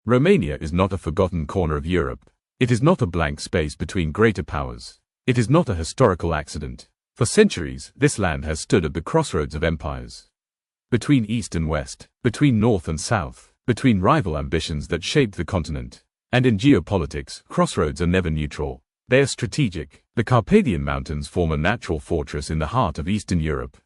Romania is not a forgotten corner of Europe. It is not a blank space between greater powers. It is not a historical accident. For centuries, this land has stood at the crossroads of empires. Between East and West, between North and South, between rival ambitions that shaped the continent. And in geopolitics, crossroads are never neutral. They are strategic. The Carpathian Mountains form a natural fortress in the heart of Eastern Europe.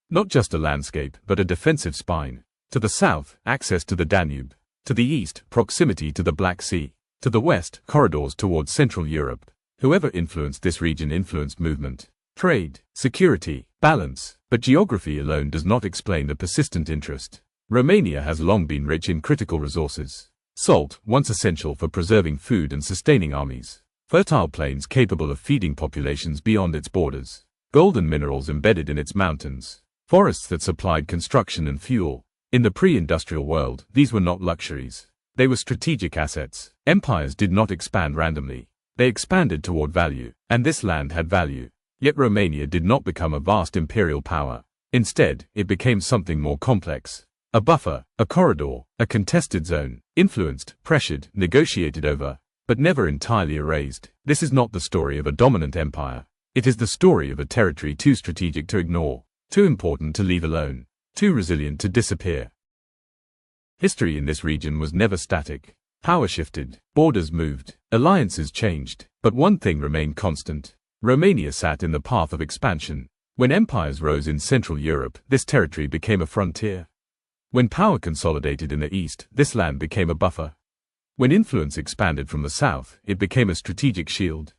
Not just a landscape, but a defensive spine. To the south, access to the Danube. To the east, proximity to the Black Sea. To the west, corridors towards Central Europe. Whoever influenced this region influenced movement, trade, security, balance. But geography alone does not explain the persistent interest. Romania has long been rich in critical resources. Salt, once essential for preserving food and sustaining armies. Fertile plains capable of feeding populations beyond its borders. Gold and minerals embedded in its mountains. Forests that supplied construction and fuel. In the pre-industrial world, these were not luxuries. They were strategic assets. Empires did not expand randomly. They expanded toward value, and this land had value. Yet Romania did not become a vast imperial power. Instead, it became something more complex. A buffer, a corridor, a contested zone, influenced, pressured, negotiated over, but never entirely erased. This is not the story of a dominant empire. It is the story of a territory too strategic to ignore, too important to leave alone, too resilient to disappear. History in this region was never static. Power shifted, borders moved, alliances changed, but one thing remained constant. Romania sat in the path of expansion. When empires rose in Central Europe, this territory became a frontier. When power consolidated in the east, this land became a buffer. When influence expanded from the south, it became a strategic shield.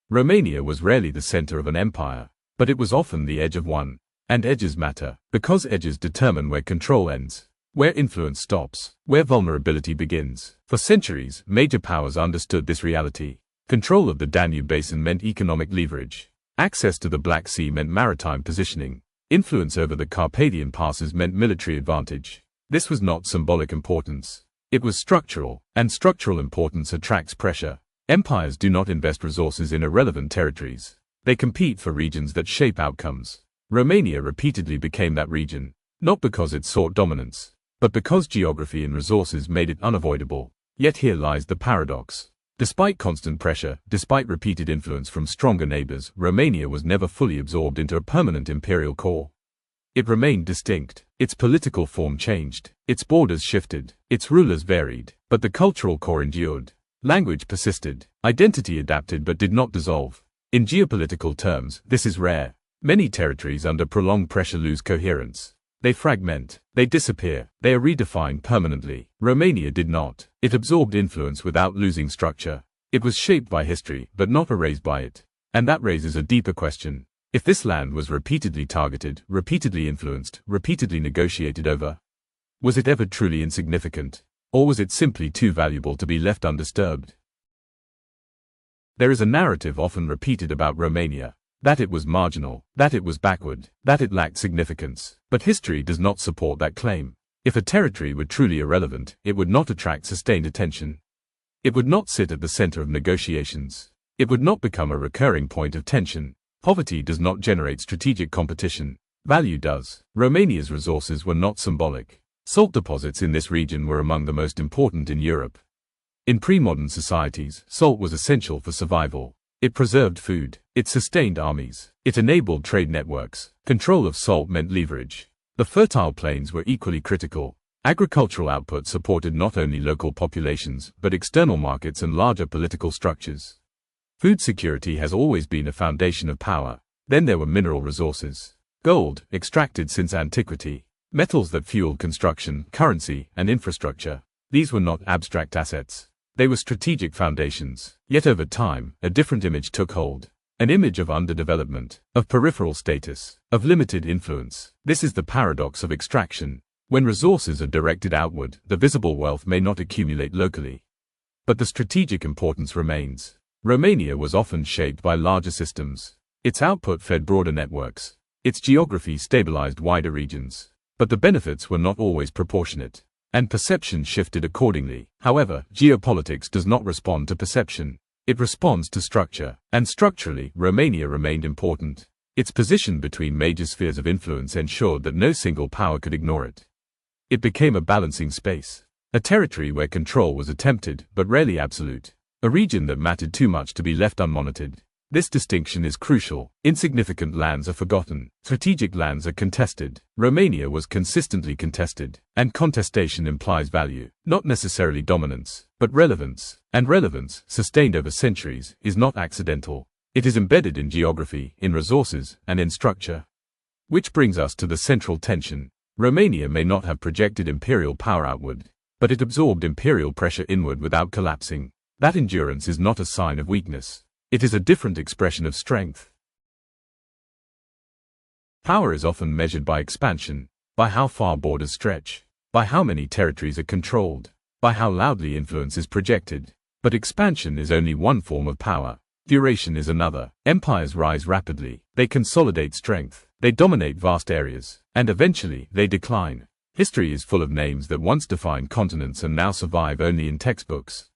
Romania was rarely the center of an empire, but it was often the edge of one. And edges matter, because edges determine where control ends, where influence stops, where vulnerability begins. For centuries, major powers understood this reality. Control of the Danube basin meant economic leverage. Access to the Black Sea meant maritime positioning. Influence over the Carpathian passes meant military advantage. This was not symbolic importance. It was structural, and structural importance attracts pressure. Empires do not invest resources in irrelevant territories. They compete for regions that shape outcomes. Romania repeatedly became that region, not because it sought dominance, but because geography and resources made it unavoidable. Yet here lies the paradox. Despite constant pressure, despite repeated influence from stronger neighbors, Romania was never fully absorbed into a permanent imperial core. It remained distinct. Its political form changed. Its borders shifted. Its rulers varied. But the cultural core endured. Language persisted. Identity adapted but did not dissolve. In geopolitical terms, this is rare. Many territories under prolonged pressure lose coherence. They fragment. They disappear. They are redefined permanently. Romania did not. It absorbed influence without losing structure. It was shaped by history, but not erased by it. And that raises a deeper question. If this land was repeatedly targeted, repeatedly influenced, repeatedly negotiated over, was it ever truly insignificant? Or was it simply too valuable to be left undisturbed? There is a narrative often repeated about Romania. That it was marginal, that it was backward, that it lacked significance. But history does not support that claim. If a territory were truly irrelevant, it would not attract sustained attention. It would not sit at the center of negotiations. It would not become a recurring point of tension. Poverty does not generate strategic competition. Value does. Romania's resources were not symbolic. Salt deposits in this region were among the most important in Europe. In pre-modern societies, salt was essential for survival. It preserved food. It sustained armies. It enabled trade networks. Control of salt meant leverage. The fertile plains were equally critical. Agricultural output supported not only local populations, but external markets and larger political structures. Food security has always been a foundation of power. Then there were mineral resources. Gold, extracted since antiquity. Metals that fueled construction, currency, and infrastructure. These were not abstract assets. They were strategic foundations. Yet over time, a different image took hold. An image of underdevelopment, of peripheral status, of limited influence. This is the paradox of extraction. When resources are directed outward, the visible wealth may not accumulate locally. But the strategic importance remains. Romania was often shaped by larger systems. Its output fed broader networks. Its geography stabilized wider regions. But the benefits were not always proportionate. And perception shifted accordingly. However, geopolitics does not respond to perception. It responds to structure. And structurally, Romania remained important. Its position between major spheres of influence ensured that no single power could ignore it. It became a balancing space. A territory where control was attempted, but rarely absolute. A region that mattered too much to be left unmonitored. This distinction is crucial. Insignificant lands are forgotten. Strategic lands are contested. Romania was consistently contested. And contestation implies value, not necessarily dominance, but relevance. And relevance, sustained over centuries, is not accidental. It is embedded in geography, in resources, and in structure. Which brings us to the central tension. Romania may not have projected imperial power outward, but it absorbed imperial pressure inward without collapsing. That endurance is not a sign of weakness. It is a different expression of strength. Power is often measured by expansion, by how far borders stretch, by how many territories are controlled, by how loudly influence is projected. But expansion is only one form of power. Duration is another. Empires rise rapidly. They consolidate strength. They dominate vast areas. And eventually, they decline. History is full of names that once defined continents and now survive only in textbooks.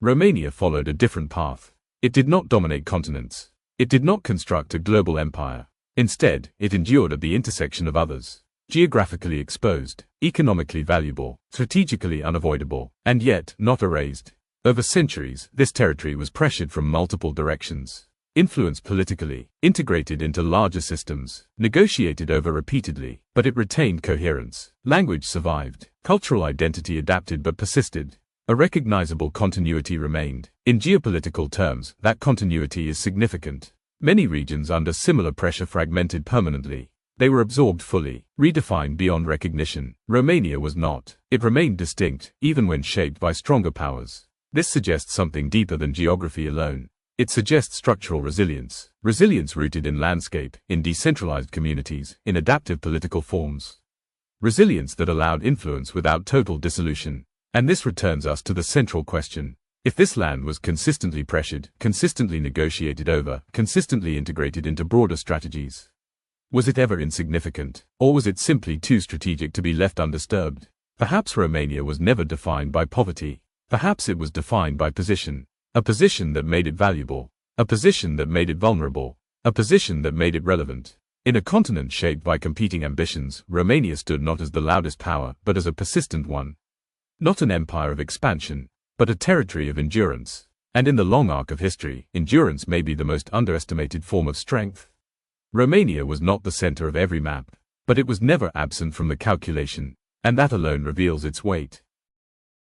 Romania followed a different path. It did not dominate continents. It did not construct a global empire. Instead, it endured at the intersection of others. Geographically exposed, economically valuable, strategically unavoidable, and yet not erased. Over centuries, this territory was pressured from multiple directions. Influenced politically, integrated into larger systems, negotiated over repeatedly, but it retained coherence. Language survived. Cultural identity adapted but persisted. A recognizable continuity remained. In geopolitical terms, that continuity is significant. Many regions under similar pressure fragmented permanently. They were absorbed fully, redefined beyond recognition. Romania was not. It remained distinct, even when shaped by stronger powers. This suggests something deeper than geography alone. It suggests structural resilience. Resilience rooted in landscape, in decentralized communities, in adaptive political forms. Resilience that allowed influence without total dissolution. And this returns us to the central question. If this land was consistently pressured, consistently negotiated over, consistently integrated into broader strategies, was it ever insignificant, or was it simply too strategic to be left undisturbed? Perhaps Romania was never defined by poverty. Perhaps it was defined by position. A position that made it valuable. A position that made it vulnerable. A position that made it relevant. In a continent shaped by competing ambitions, Romania stood not as the loudest power, but as a persistent one. Not an empire of expansion, but a territory of endurance. And in the long arc of history, endurance may be the most underestimated form of strength. Romania was not the center of every map, but it was never absent from the calculation, and that alone reveals its weight.